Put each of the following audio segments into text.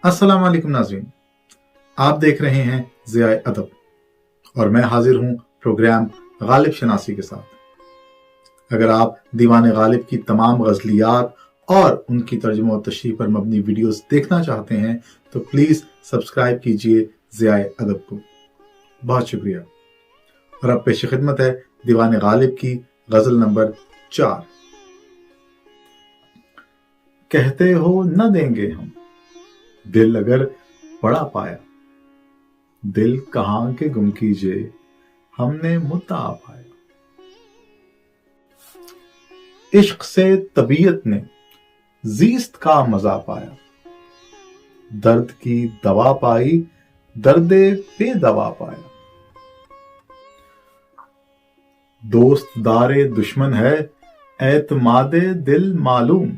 अस्सलाम वालेकुम नाज़रीन, आप देख रहे हैं ज़ियाए अदब और मैं हाजिर हूं प्रोग्राम गालिब शनासी के साथ। अगर आप दीवाने गालिब की तमाम गज़लियात और उनकी तर्जुमा और तशरीह पर मबनी वीडियोस देखना चाहते हैं तो प्लीज़ सब्सक्राइब कीजिए ज़ियाए अदब को। बहुत शुक्रिया। और अब पेश खिदमत है दीवाने गालिब की गज़ल नंबर 4। कहते हो न देंगे हम, दिल अगर बड़ा पाया, दिल कहाँ के गुम कीजिए, हमने मुद्दा पाया। इश्क से तबीयत ने जीस्त का मजा पाया, दर्द की दवा पाई, दर्दे बेदवा पाया। दोस्त दारे दुश्मन है, एतमादे दिल मालूम,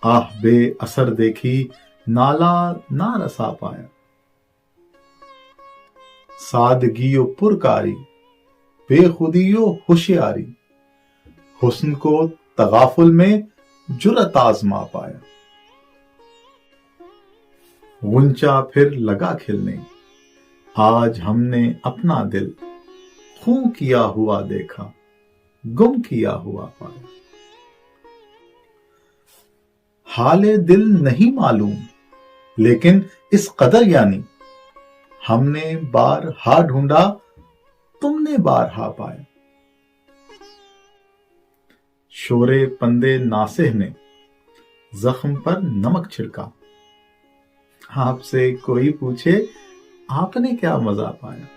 आह बे असर देखी, नाला ना रसा पाया। सादगियो पुरकारी, बेखुदियो होशियारी, हुस्न को तगाफुल में जुरत आजमा पाया। गुंचा फिर लगा खिलने, आज हमने अपना दिल खूं किया हुआ देखा, गुम किया हुआ पाया। हाले दिल नहीं मालूम, लेकिन इस कदर यानी, हमने बारहा ढूंढा, तुमने बारहा पाया। शोरे पंदे नासिह ने जख्म पर नमक छिड़का, आपसे कोई पूछे आपने क्या मजा पाया।